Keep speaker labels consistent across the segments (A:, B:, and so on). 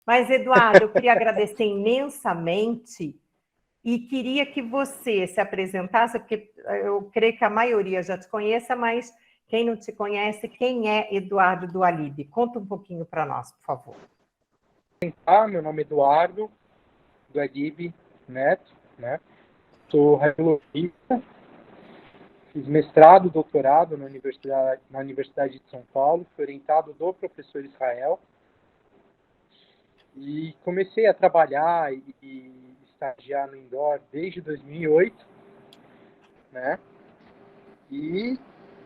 A: Mas, Eduardo, eu queria agradecer imensamente e queria que você se apresentasse, porque eu creio que a maioria já te conheça, mas quem não te conhece, quem é Eduardo Dualib? Conta um pouquinho para nós, por favor.
B: Meu nome é Eduardo Dualib Neto, né? Sou radiologista, fiz mestrado, doutorado na Universidade de São Paulo, fui orientado do professor Israel e comecei a trabalhar e estagiar no indoor desde 2008, né? E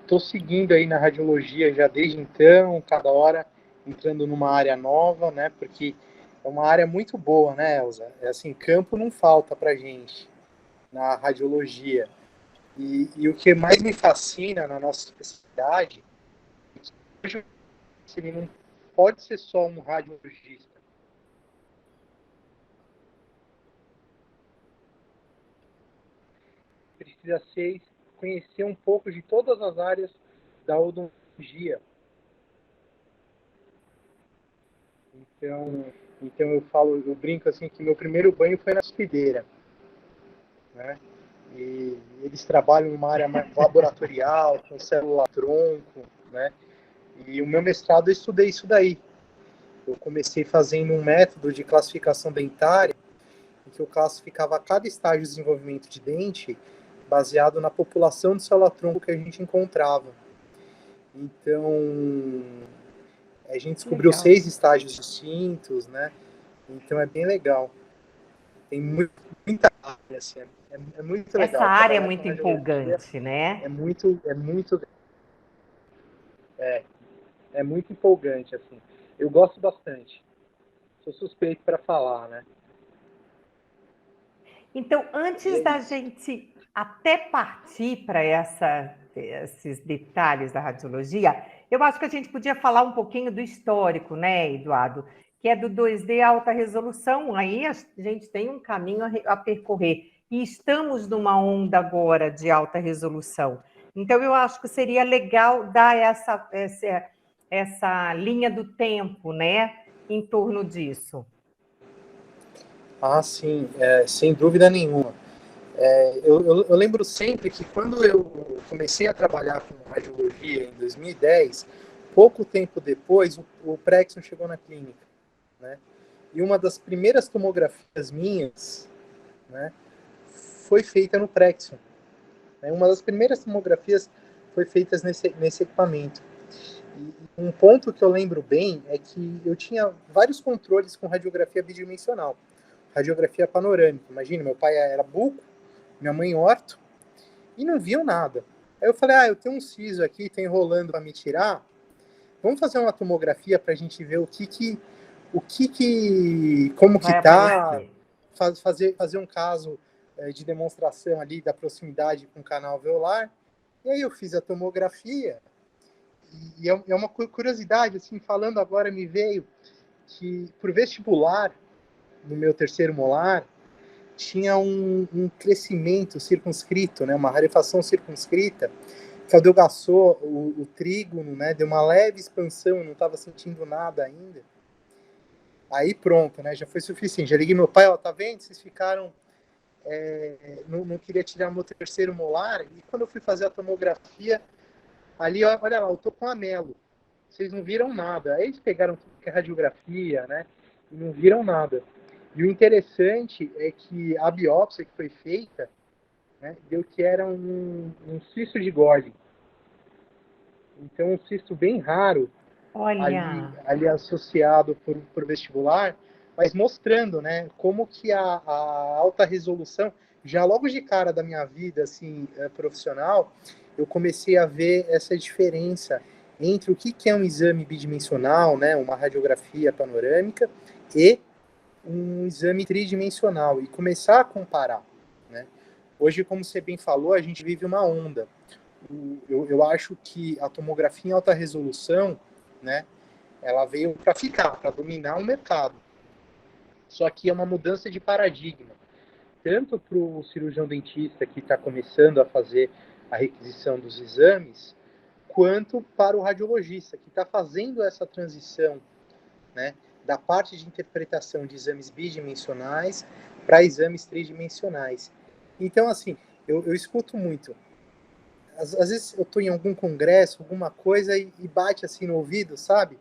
B: estou seguindo aí na radiologia já desde então, cada hora entrando numa área nova, né? Porque é uma área muito boa, né, Elza? É assim, campo não falta pra gente na radiologia. E o que mais me fascina na nossa especialidade é que hoje ele não pode ser só um radiologista. Precisa conhecer um pouco de todas as áreas da odontologia. Então eu brinco assim que meu primeiro banho foi na hospedeira, né? E eles trabalham numa área mais laboratorial, com célula-tronco, né? E o meu mestrado eu estudei isso daí. Eu comecei fazendo um método de classificação dentária, em que eu classificava cada estágio de desenvolvimento de dente baseado na população de célula-tronco que a gente encontrava. Então, a gente descobriu
A: Legal.
B: 6 estágios distintos, né? Então é bem legal. Tem muita área, assim, é muito
A: Essa
B: legal.
A: área é
B: Trabalhar com
A: muito
B: radiologia
A: empolgante, né?
B: é, é muito empolgante, assim. Eu gosto bastante. Sou suspeito para falar, né?
A: Então,
B: E
A: antes
B: é
A: da
B: isso.
A: gente até partir para esses detalhes da radiologia, eu acho que a gente podia falar um pouquinho do histórico, né, Eduardo? Que é do 2D alta resolução. Aí a gente tem um caminho a percorrer. E estamos numa onda agora de alta resolução. Então, eu acho que seria legal dar essa linha do tempo, né, em torno disso.
B: Ah, sim, sem dúvida nenhuma. Eu lembro sempre que quando eu comecei a trabalhar com radiologia em 2010, pouco tempo depois, o Prexon chegou na clínica, né? E uma das primeiras tomografias minhas, né, foi feita no Prexon. Né? Uma das primeiras tomografias foi feita nesse equipamento. E um ponto que eu lembro bem é que eu tinha vários controles com radiografia bidimensional, radiografia panorâmica. Imagina, meu pai era buco, minha mãe orto, e não viam nada. Aí eu falei, eu tenho um siso aqui, tá enrolando para me tirar, vamos fazer uma tomografia para a gente ver como que
A: Vai
B: tá,
A: aparecer.
B: fazer um caso de demonstração ali da proximidade com o canal alveolar. E aí eu fiz a tomografia, e é uma curiosidade, assim, falando agora me veio que, por vestibular, no meu terceiro molar, tinha um crescimento circunscrito, né, uma rarefação circunscrita, que adelgaçou o trígono, né, deu uma leve expansão, não estava sentindo nada ainda. Aí pronto, né, já foi suficiente. Já liguei meu pai, tá vendo? Vocês ficaram... não queria tirar meu terceiro molar, e quando eu fui fazer a tomografia, ali, olha lá, eu tô com anelo. Vocês não viram nada. Aí eles pegaram tudo que é radiografia, né, e não viram nada. E o interessante é que a biópsia que foi feita, né, deu que era um cisto de Gordon. Então, um cisto bem raro,
A: Olha,
B: ali associado por vestibular, mas mostrando, né, como que a alta resolução, já logo de cara da minha vida, assim, profissional, eu comecei a ver essa diferença entre o que é um exame bidimensional, né, uma radiografia panorâmica, e um exame tridimensional, e começar a comparar, né. Hoje, como você bem falou, a gente vive uma onda. Eu acho que a tomografia em alta resolução, né, ela veio para ficar, para dominar o mercado. Só que é uma mudança de paradigma, tanto para o cirurgião dentista que está começando a fazer a requisição dos exames, quanto para o radiologista que está fazendo essa transição, né, da parte de interpretação de exames bidimensionais para exames tridimensionais. Então, assim, eu escuto muito. Às vezes eu estou em algum congresso, alguma coisa, e bate assim no ouvido, sabe?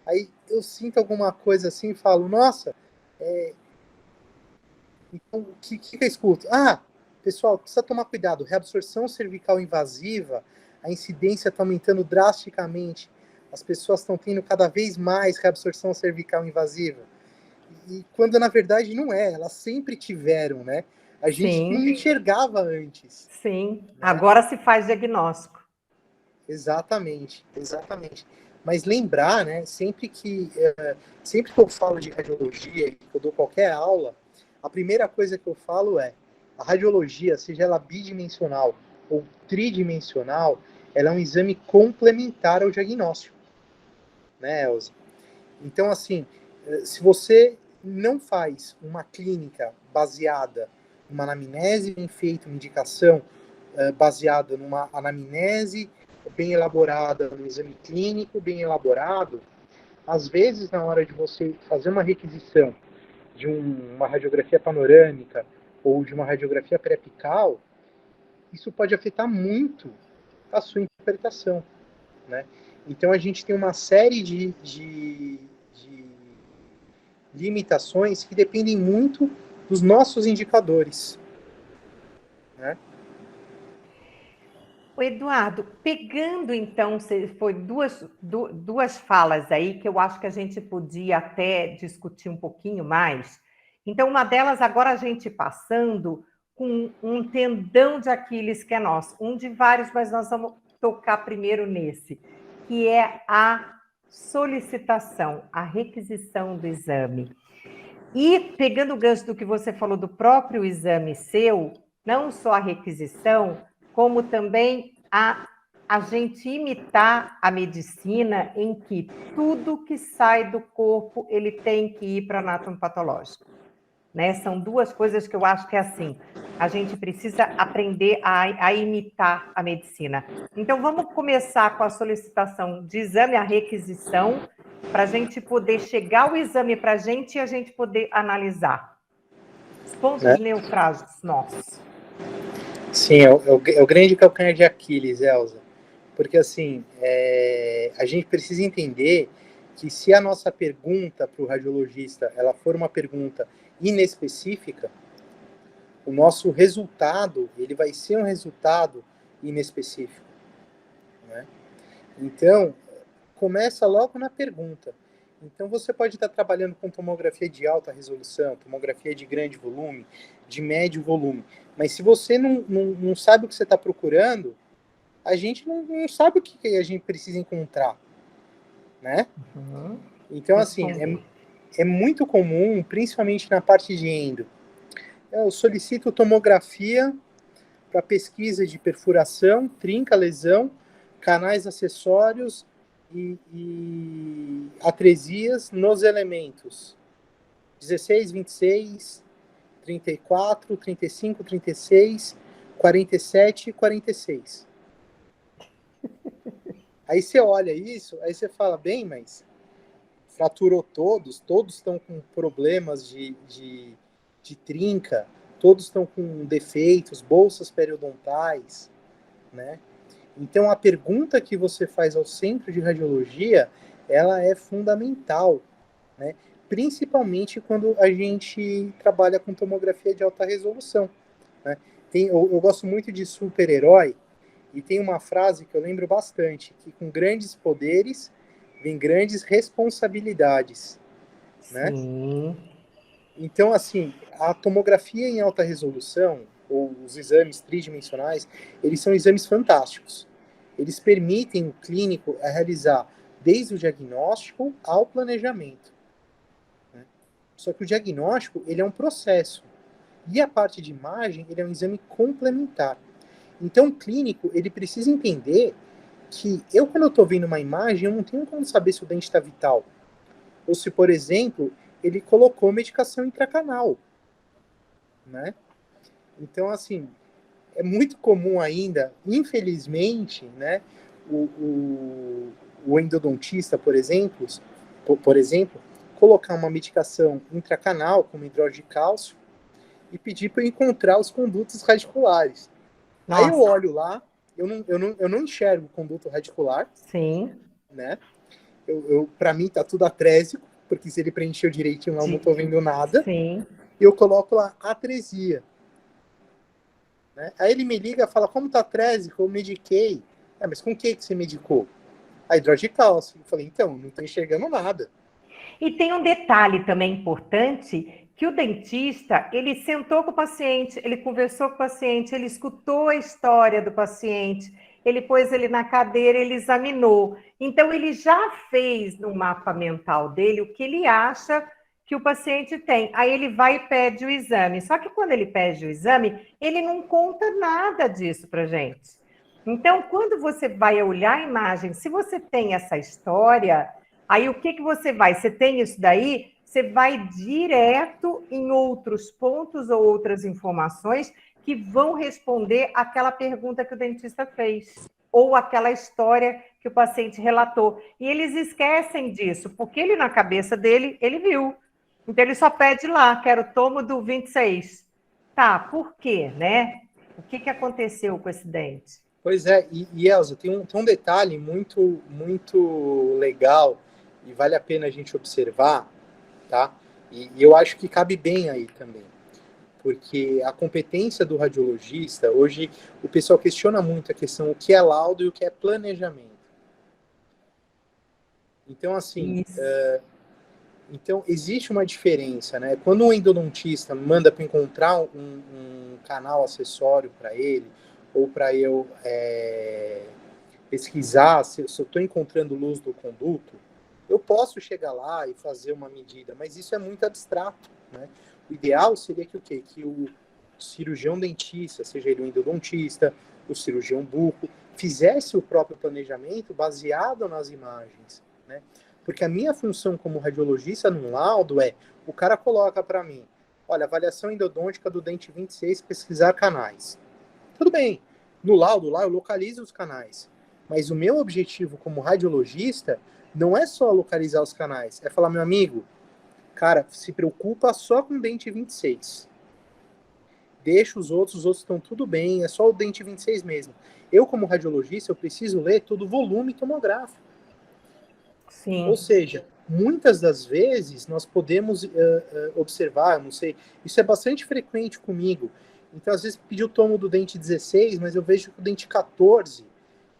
B: Aí eu sinto alguma coisa assim e falo, nossa, então o que eu escuto? Ah, pessoal, precisa tomar cuidado, reabsorção cervical invasiva, a incidência está aumentando drasticamente, as pessoas estão tendo cada vez mais reabsorção cervical invasiva. E quando na verdade não é, elas sempre tiveram, né? A gente não
A: Sim,
B: enxergava antes.
A: sim.
B: Né?
A: Agora se faz diagnóstico.
B: Exatamente, exatamente. Mas lembrar, né, sempre que eu falo de radiologia, que eu dou qualquer aula, a primeira coisa que eu falo é, a radiologia, seja ela bidimensional ou tridimensional, ela é um exame complementar ao diagnóstico, né, Elza? Então, assim, se você não faz uma clínica baseada numa anamnese bem feita, uma indicação baseada numa anamnese bem elaborada, num exame clínico bem elaborado, às vezes, na hora de você fazer uma requisição de uma radiografia panorâmica ou de uma radiografia pré-apical, isso pode afetar muito a sua interpretação, né? Então, a gente tem uma série de limitações que dependem muito dos nossos indicadores, né?
A: O Eduardo, pegando então, foi duas falas aí que eu acho que a gente podia até discutir um pouquinho mais. Então, uma delas, agora a gente passando com um tendão de Aquiles que é nosso, um de vários, mas nós vamos tocar primeiro nesse, que é a solicitação, a requisição do exame. E pegando o gancho do que você falou do próprio exame seu, não só a requisição, como também a gente imitar a medicina em que tudo que sai do corpo ele tem que ir para anatomopatológico. Né? São duas coisas que eu acho que é assim, a gente precisa aprender a imitar a medicina. Então, vamos começar com a solicitação de exame, a requisição, para a gente poder chegar o exame para a gente e a gente poder analisar. Os pontos
B: Né?
A: neurálgicos nossos.
B: Sim, é o grande calcanhar de Aquiles, Elza. Porque, assim, a gente precisa entender que se a nossa pergunta para o radiologista ela for uma pergunta inespecífica, o nosso resultado ele vai ser um resultado inespecífico. Né? Então, começa logo na pergunta. Então, você pode estar trabalhando com tomografia de alta resolução, tomografia de grande volume, de médio volume. Mas se você não sabe o que você está procurando, a gente não sabe o que a gente precisa encontrar. Né?
A: Uhum.
B: Então, assim, é muito comum, principalmente na parte de endo. Eu solicito tomografia para pesquisa de perfuração, trinca, lesão, canais acessórios e atresias nos elementos 16, 26, 34, 35, 36, 47 e 46. Aí você olha isso, aí você fala, bem, mas fraturou todos estão com problemas de trinca, todos estão com defeitos, bolsas periodontais, né? Então, a pergunta que você faz ao centro de radiologia, ela é fundamental, né? Principalmente quando a gente trabalha com tomografia de alta resolução, né? Eu gosto muito de super-herói, e tem uma frase que eu lembro bastante, que com grandes poderes vem grandes responsabilidades, né?
A: Sim.
B: Então, assim, a tomografia em alta resolução, ou os exames tridimensionais, eles são exames fantásticos. Eles permitem o clínico a realizar desde o diagnóstico ao planejamento. Né? Só que o diagnóstico, ele é um processo. E a parte de imagem, ele é um exame complementar. Então, o clínico, ele precisa entender que quando eu estou vendo uma imagem, eu não tenho como saber se o dente está vital. Ou se, por exemplo, ele colocou medicação intracanal, né? Então, assim, é muito comum ainda, infelizmente, né, o endodontista, por exemplo, colocar uma medicação intracanal, como hidrogel de cálcio, e pedir para eu encontrar os condutos radiculares.
A: Nossa.
B: Aí eu olho lá, eu não enxergo o conduto radicular.
A: Sim.
B: Né? Para mim tá tudo atrésico, porque se ele preencheu direitinho eu não estou vendo nada.
A: Sim.
B: E eu coloco lá atresia. Né? Aí ele me liga e fala, como tá atrésico? Eu mediquei. Mas com o que você medicou? A hidrogel de cálcio. Eu falei, então, não estou enxergando nada.
A: E tem um detalhe também importante, que o dentista, ele sentou com o paciente, ele conversou com o paciente, ele escutou a história do paciente, ele pôs ele na cadeira, ele examinou. Então, ele já fez no mapa mental dele o que ele acha que o paciente tem. Aí ele vai e pede o exame. Só que quando ele pede o exame, ele não conta nada disso para gente. Então, quando você vai olhar a imagem, se você tem essa história, aí o que você vai? Você tem isso daí, você vai direto em outros pontos ou outras informações que vão responder aquela pergunta que o dentista fez, ou aquela história que o paciente relatou. E eles esquecem disso, porque ele, na cabeça dele, ele viu. Então, ele só pede lá, quero o tomo do 26. Tá, por quê, né? O que aconteceu com esse dente?
B: Pois é, e Elza, tem um detalhe muito, muito legal e vale a pena a gente observar, tá? E eu acho que cabe bem aí também, porque a competência do radiologista, hoje o pessoal questiona muito a questão o que é laudo e o que é planejamento. Então, assim, então existe uma diferença, né? Quando um endodontista manda para encontrar um canal acessório para ele, ou para eu pesquisar se eu estou encontrando luz do conduto, eu posso chegar lá e fazer uma medida, mas isso é muito abstrato, né? O ideal seria que o quê? Que o cirurgião dentista, seja ele um endodontista, o cirurgião buco, fizesse o próprio planejamento baseado nas imagens, né? Porque a minha função como radiologista no laudo o cara coloca para mim, olha, avaliação endodôntica do dente 26, pesquisar canais. Tudo bem, no laudo lá eu localizo os canais, mas o meu objetivo como radiologista não é só localizar os canais, é falar, meu amigo, cara, se preocupa só com o dente 26. Deixa os outros estão tudo bem, é só o dente 26 mesmo. Eu, como radiologista, eu preciso ler todo o volume tomográfico.
A: Sim.
B: Ou seja, muitas das vezes nós podemos observar, não sei, isso é bastante frequente comigo. Então, às vezes, pedi o tomo do dente 16, mas eu vejo que o dente 14,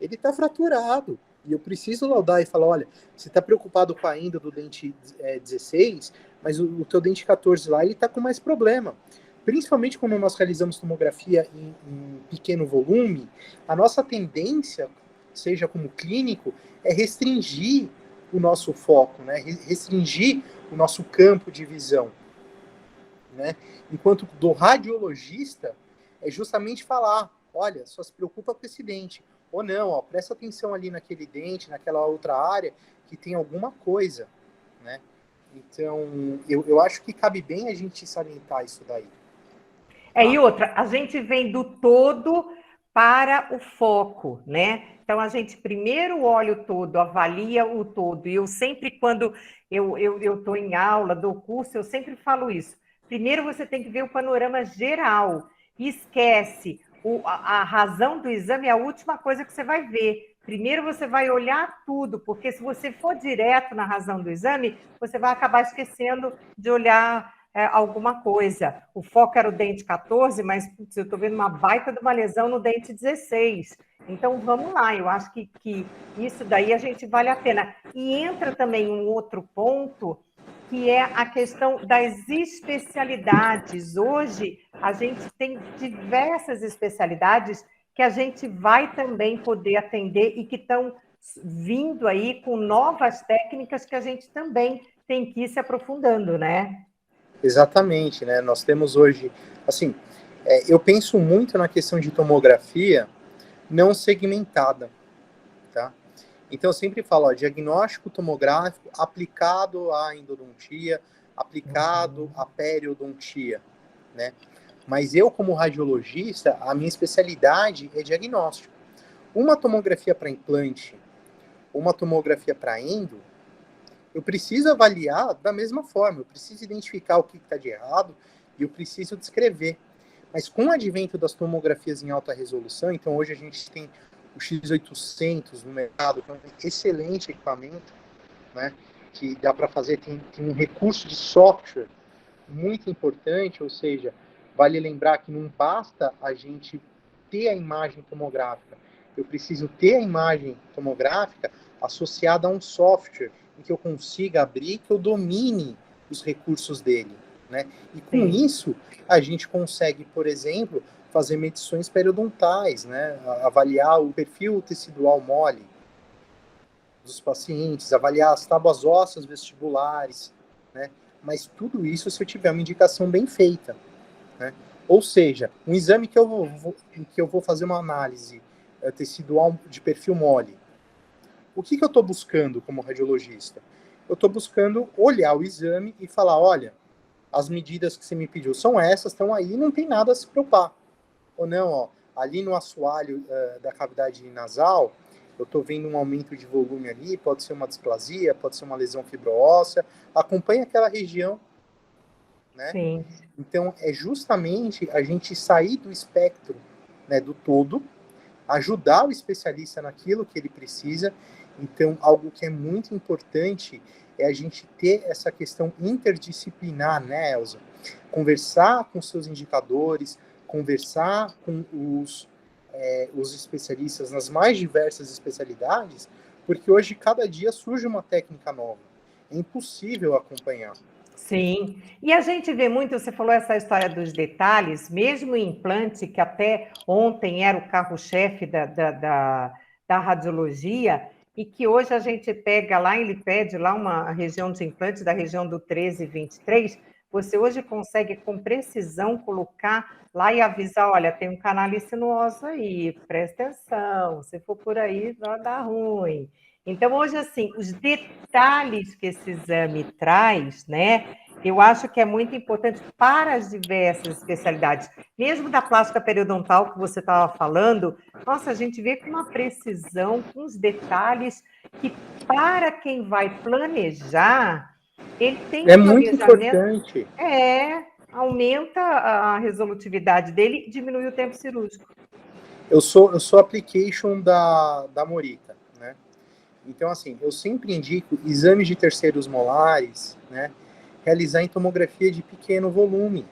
B: ele está fraturado. E eu preciso laudar e falar, olha, você está preocupado com a enda do dente 16, mas o teu dente 14 lá, ele está com mais problema. Principalmente quando nós realizamos tomografia em pequeno volume, a nossa tendência, seja como clínico, é restringir o nosso foco, né? Restringir o nosso campo de visão. Né? Enquanto do radiologista é justamente falar, olha, só se preocupa com esse dente. Ou não, ó, presta atenção ali naquele dente, naquela outra área, que tem alguma coisa. Né? Então, eu acho que cabe bem a gente salientar isso daí.
A: E outra, a gente vem do todo para o foco, né? Então, a gente primeiro olha o todo, avalia o todo. E eu sempre, quando eu estou em aula, dou curso, eu sempre falo isso. Primeiro, você tem que ver o panorama geral. E esquece, a razão do exame é a última coisa que você vai ver. Primeiro, você vai olhar tudo, porque se você for direto na razão do exame, você vai acabar esquecendo de olhar alguma coisa. O foco era o dente 14, mas putz, eu estou vendo uma baita de uma lesão no dente 16. Então, vamos lá, eu acho que isso daí a gente vale a pena. E entra também um outro ponto, que é a questão das especialidades. Hoje, a gente tem diversas especialidades que a gente vai também poder atender e que estão vindo aí com novas técnicas que a gente também tem que ir se aprofundando, né?
B: Exatamente, né? Nós temos hoje, assim, eu penso muito na questão de tomografia não segmentada, tá? Então, eu sempre falo, ó, diagnóstico tomográfico aplicado à endodontia, aplicado à periodontia, né? Mas eu, como radiologista, a minha especialidade é diagnóstico. Uma tomografia para implante, uma tomografia para endo, Eu preciso avaliar da mesma forma, eu preciso identificar o que está de errado e eu preciso descrever. Mas com o advento das tomografias em alta resolução, então hoje a gente tem o X800 no mercado, que é um excelente equipamento, né, que dá para fazer, tem um recurso de software muito importante, ou seja, vale lembrar que não basta a gente ter a imagem tomográfica, eu preciso ter a imagem tomográfica associada a um software em que eu consiga abrir, que eu domine os recursos dele, né? E com isso, a gente consegue, por exemplo, fazer medições periodontais, né? Avaliar o perfil tecidual mole dos pacientes, avaliar as tábuas ósseas vestibulares, né? Mas tudo isso se eu tiver uma indicação bem feita, né? Ou seja, um exame que eu vou fazer uma análise tecidual de perfil mole. O que eu estou buscando como radiologista? Eu estou buscando olhar o exame e falar, olha, as medidas que você me pediu são essas, estão aí, não tem nada a se preocupar. Ou não, ó, ali no assoalho da cavidade nasal, eu estou vendo um aumento de volume ali, pode ser uma displasia, pode ser uma lesão fibroóssea, acompanha aquela região, né?
A: Sim.
B: Então, é justamente a gente sair do espectro, né, do todo, ajudar o especialista naquilo que ele precisa. Então, algo que é muito importante é a gente ter essa questão interdisciplinar, né, Elza? Conversar com seus indicadores, conversar com os especialistas nas mais diversas especialidades, porque hoje, cada dia, surge uma técnica nova. É impossível acompanhar.
A: Sim, e a gente vê muito, você falou essa história dos detalhes, mesmo o implante, que até ontem era o carro-chefe da radiologia, e que hoje a gente pega lá, ele pede lá uma região de implante da região do 13 e 23, você hoje consegue com precisão colocar lá e avisar, olha, tem um canal sinuoso aí, presta atenção, se for por aí vai dar ruim. Então, hoje, assim, os detalhes que esse exame traz, né, eu acho que é muito importante para as diversas especialidades. Mesmo da plástica periodontal que você estava falando, nossa, a gente vê com uma precisão, com os detalhes, que para quem vai planejar, ele tem
B: É
A: um
B: muito
A: planejamento,
B: importante.
A: aumenta a resolutividade dele e diminui o tempo cirúrgico.
B: Eu sou application da Morita, né? Então, assim, eu sempre indico exames de terceiros molares, né? Realizar em tomografia de pequeno volume.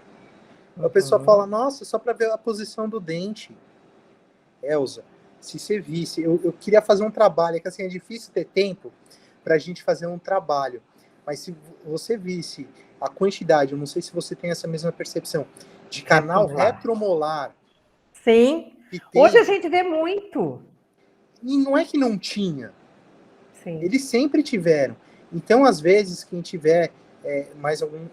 B: A pessoa fala, nossa, só para ver a posição do dente. Elza, se você visse, eu queria fazer um trabalho, é que assim, é difícil ter tempo para a gente fazer um trabalho, mas se você visse a quantidade, eu não sei se você tem essa mesma percepção, de canal retromolar.
A: Sim, hoje a gente vê muito.
B: E não é que não tinha.
A: Sim.
B: Eles sempre tiveram. Então, às vezes, quem tiver mais alguns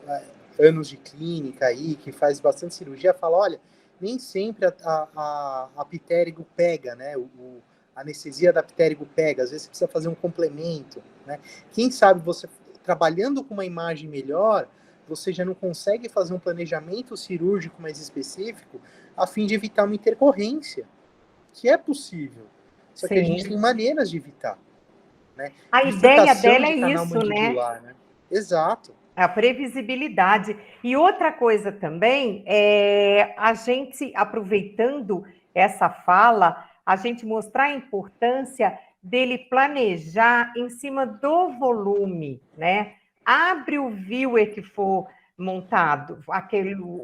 B: anos de clínica aí, que faz bastante cirurgia, fala, olha, nem sempre a ptérigo pega, né? A anestesia da ptérigo pega. Às vezes você precisa fazer um complemento, né? Quem sabe você, trabalhando com uma imagem melhor, você já não consegue fazer um planejamento cirúrgico mais específico a fim de evitar uma intercorrência, que é possível. Só que a gente tem maneiras de evitar. Né?
A: A ideia dela é isso,
B: né? Exato.
A: A previsibilidade. E outra coisa também, a gente, aproveitando essa fala, a gente mostrar a importância dele planejar em cima do volume, né? Abre o viewer que for montado,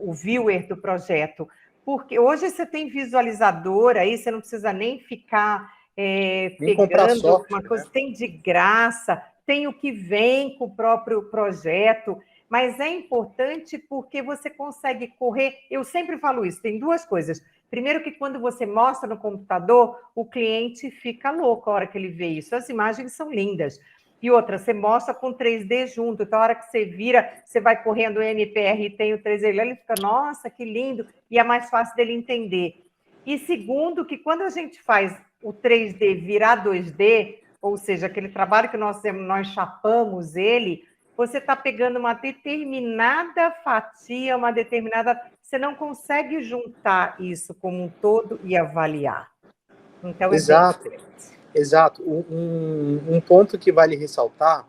A: o viewer do projeto, porque hoje você tem visualizador aí, você não precisa nem ficar pegando uma coisa, né? Tem de graça, tem o que vem com o próprio projeto, mas é importante porque você consegue correr. Eu sempre falo isso, tem duas coisas. Primeiro que quando você mostra no computador, o cliente fica louco a hora que ele vê isso. As imagens são lindas. E outra, você mostra com 3D junto, então a hora que você vira, você vai correndo o NPR e tem o 3D, ele fica, nossa, que lindo, e é mais fácil dele entender. E segundo, que quando a gente faz o 3D virar 2D, ou seja, aquele trabalho que nós temos, nós chapamos ele, você está pegando uma determinada fatia, uma determinada... Você não consegue juntar isso como um todo e avaliar. Então,
B: exato. Um ponto que vale ressaltar,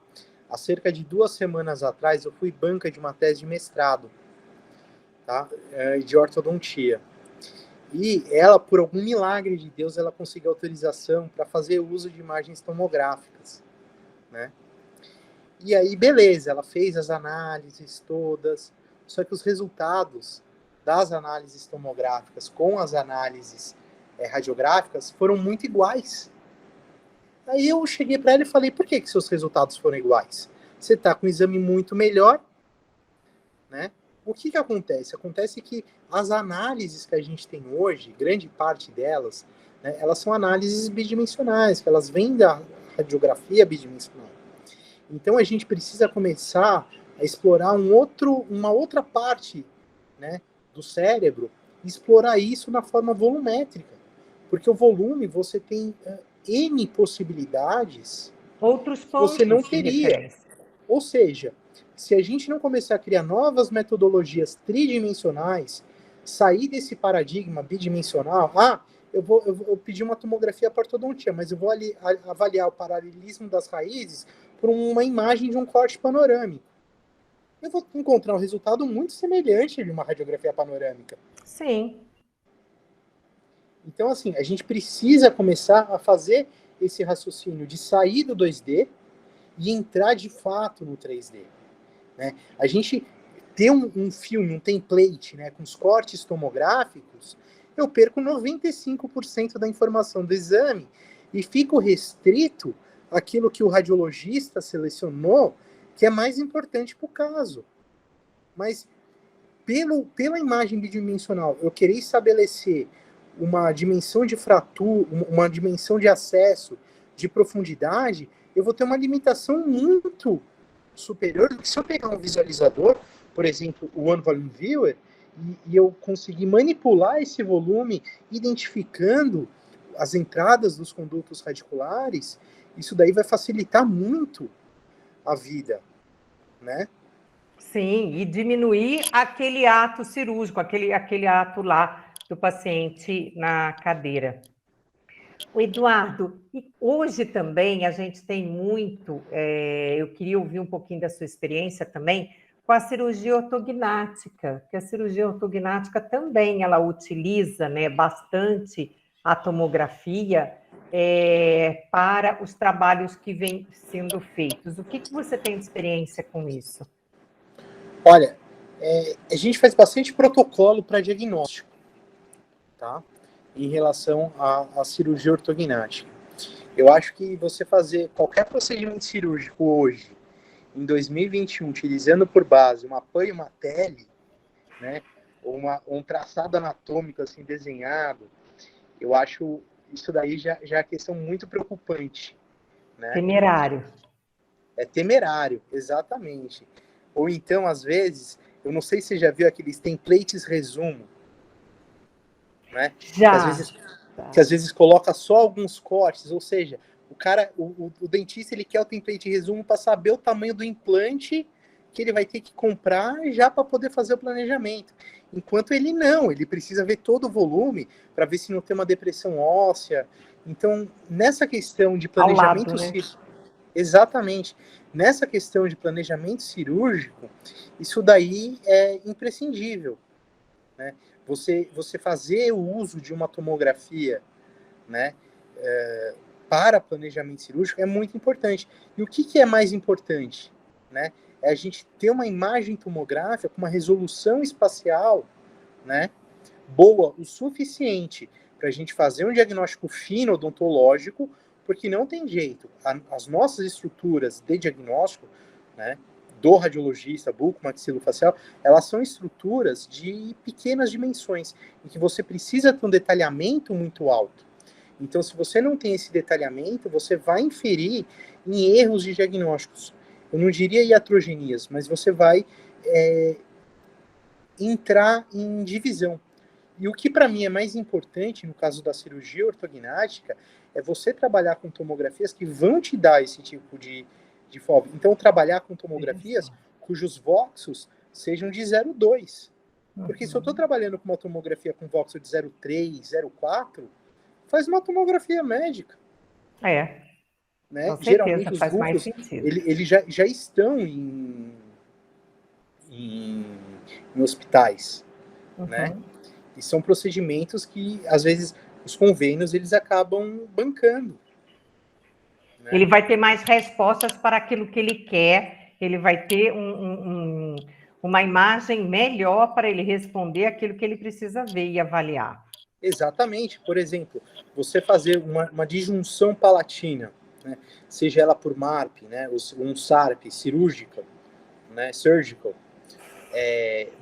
B: há cerca de 2 semanas atrás, eu fui banca de uma tese de mestrado, tá? De ortodontia. E ela, por algum milagre de Deus, ela conseguiu autorização para fazer uso de imagens tomográficas, né? E aí, beleza, ela fez as análises todas, só que os resultados das análises tomográficas com as análises radiográficas foram muito iguais. Aí eu cheguei para ela e falei, por que seus resultados foram iguais? Você está com um exame muito melhor, né? O que acontece? Acontece que as análises que a gente tem hoje, grande parte delas, né, elas são análises bidimensionais, que elas vêm da radiografia bidimensional. Então a gente precisa começar a explorar uma outra parte, né, do cérebro, e explorar isso na forma volumétrica. Porque o volume, você tem N possibilidades
A: Outros
B: que você não
A: pontos de
B: teria.
A: referência.
B: Ou seja, se a gente não começar a criar novas metodologias tridimensionais, sair desse paradigma bidimensional, eu pedi uma tomografia para ortodontia, mas eu vou ali avaliar o paralelismo das raízes por uma imagem de um corte panorâmico. Eu vou encontrar um resultado muito semelhante de uma radiografia panorâmica.
A: Sim.
B: Então, assim, a gente precisa começar a fazer esse raciocínio de sair do 2D e entrar de fato no 3D. Né? A gente ter um filme, um template, né, com os cortes tomográficos, eu perco 95% da informação do exame e fico restrito àquilo que o radiologista selecionou, que é mais importante para o caso. Mas pela imagem bidimensional, eu querer estabelecer uma dimensão de fratura, uma dimensão de acesso, de profundidade, eu vou ter uma limitação muito superior do que se eu pegar um visualizador, por exemplo, o One Volume Viewer, e eu conseguir manipular esse volume, identificando as entradas dos condutos radiculares, isso daí vai facilitar muito a vida, né?
A: Sim, e diminuir aquele ato cirúrgico, aquele ato lá do paciente na cadeira. O Eduardo, e hoje também a gente tem muito, eu queria ouvir um pouquinho da sua experiência também, com a cirurgia ortognática, que a cirurgia ortognática também ela utiliza, né, bastante a tomografia para os trabalhos que vêm sendo feitos. O que você tem de experiência com isso?
B: Olha, a gente faz bastante protocolo para diagnóstico, tá? Em relação à cirurgia ortognática. Eu acho que você fazer qualquer procedimento cirúrgico hoje, em 2021, utilizando por base uma PAN e uma tele, né, um traçado anatômico assim desenhado, eu acho isso daí já é questão muito preocupante, né?
A: Temerário.
B: É temerário, exatamente. Ou então, às vezes, eu não sei se você já viu aqueles templates resumo, né?
A: Já.
B: Que às vezes coloca só alguns cortes, ou seja, o cara, o dentista, ele quer o template resumo para saber o tamanho do implante que ele vai ter que comprar já para poder fazer o planejamento. Enquanto ele precisa ver todo o volume para ver se não tem uma depressão óssea. Então, nessa questão de planejamento
A: Ao lado, né?
B: exatamente, nessa questão de planejamento cirúrgico, isso daí é imprescindível, né? Você fazer o uso de uma tomografia, né, para planejamento cirúrgico é muito importante. E o que é mais importante, né? É a gente ter uma imagem tomográfica com uma resolução espacial, né, boa o suficiente para a gente fazer um diagnóstico fino odontológico, porque não tem jeito. As nossas estruturas de diagnóstico, né, do radiologista, bucomaxilofacial, elas são estruturas de pequenas dimensões, em que você precisa ter um detalhamento muito alto. Então, se você não tem esse detalhamento, você vai inferir em erros de diagnósticos. Eu não diria iatrogenias, mas você vai entrar em divisão. E o que para mim é mais importante no caso da cirurgia ortognática é você trabalhar com tomografias que vão te dar esse tipo de FOV. Então, trabalhar com tomografias cujos voxels sejam de 0,2. Porque se eu estou trabalhando com uma tomografia com voxel de 0,3, 0,4, faz uma tomografia médica. né?
A: Com
B: Geralmente
A: certeza,
B: os
A: faz mais
B: grupos,
A: sentido.
B: eles já estão em, em hospitais, né?
A: Uhum.
B: E são procedimentos que, às vezes, os convênios, eles acabam bancando,
A: Ele
B: né?
A: vai ter mais respostas para aquilo que ele quer, ele vai ter uma imagem melhor para ele responder aquilo que ele precisa ver e avaliar.
B: Exatamente. Por exemplo, você fazer uma disjunção palatina, né? Seja ela por MARP, né? Um SARP, cirúrgica, né? Surgical,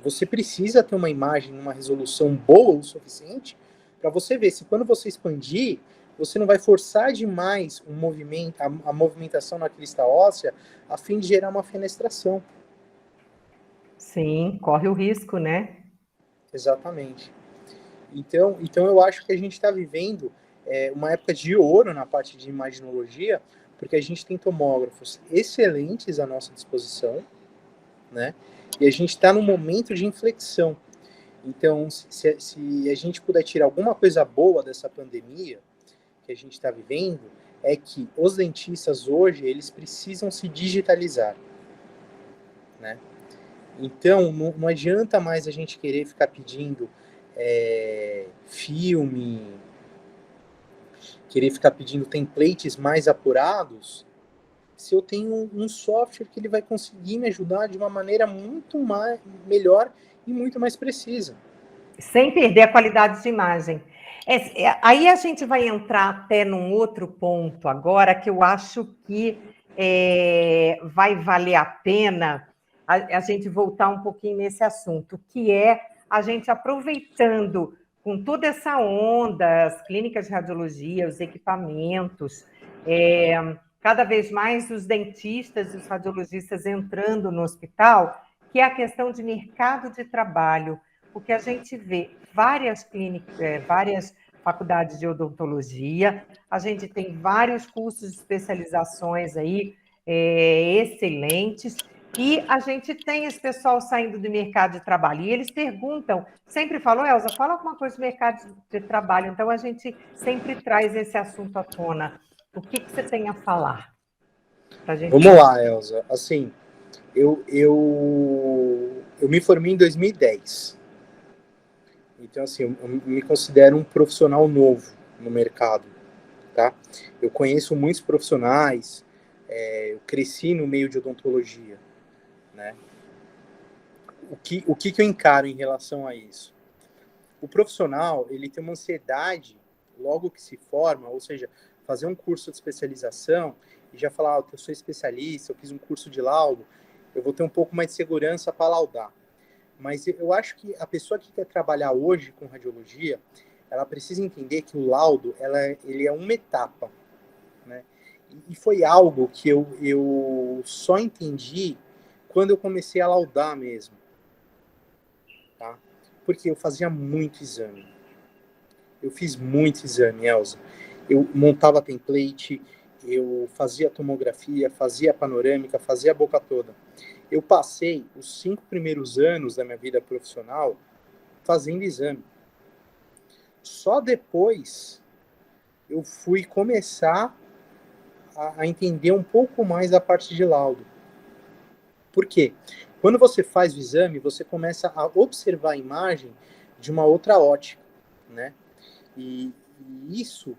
B: você precisa ter uma imagem, uma resolução boa o suficiente para você ver se quando você expandir, você não vai forçar demais um movimento, a movimentação na crista óssea a fim de gerar uma fenestração.
A: Sim, corre o risco, né?
B: Exatamente. Então eu acho que a gente está vivendo uma época de ouro na parte de imaginologia, porque a gente tem tomógrafos excelentes à nossa disposição, né? E a gente está num momento de inflexão. Então, se a gente puder tirar alguma coisa boa dessa pandemia que a gente está vivendo, é que os dentistas hoje, eles precisam se digitalizar, né? Então, não adianta mais a gente querer ficar pedindo filme, querer ficar pedindo templates mais apurados, se eu tenho um software que ele vai conseguir me ajudar de uma maneira muito melhor e muito mais precisa.
A: Sem perder a qualidade de imagem. Aí a gente vai entrar até num outro ponto agora que eu acho que vai valer a pena a gente voltar um pouquinho nesse assunto, que é a gente aproveitando com toda essa onda, as clínicas de radiologia, os equipamentos, cada vez mais os dentistas e os radiologistas entrando no hospital, que é a questão de mercado de trabalho, porque a gente vê várias clínicas, várias faculdades de odontologia, a gente tem vários cursos de especializações aí excelentes, e a gente tem esse pessoal saindo do mercado de trabalho, e eles perguntam, sempre falam, Elza, fala alguma coisa do mercado de trabalho, então a gente sempre traz esse assunto à tona. O que você tem a falar? Pra gente...
B: Vamos lá, Elza. Assim, eu me formei em 2010. Então, assim, eu me considero um profissional novo no mercado, tá? Eu conheço muitos profissionais, eu cresci no meio de odontologia, né? O que eu encaro em relação a isso? O profissional, ele tem uma ansiedade logo que se forma, ou seja, fazer um curso de especialização e já falar, eu sou especialista, eu fiz um curso de laudo, eu vou ter um pouco mais de segurança para laudar. Mas eu acho que a pessoa que quer trabalhar hoje com radiologia, ela precisa entender que o laudo, ele é uma etapa, né? E foi algo que eu só entendi quando eu comecei a laudar mesmo, tá? Porque eu fazia muito exame. Eu fiz muito exame, Elza. Eu montava template, eu fazia tomografia, fazia panorâmica, fazia a boca toda. Eu passei os 5 primeiros anos da minha vida profissional fazendo exame. Só depois eu fui começar a entender um pouco mais da parte de laudo. Por quê? Quando você faz o exame, você começa a observar a imagem de uma outra ótica, né? E isso,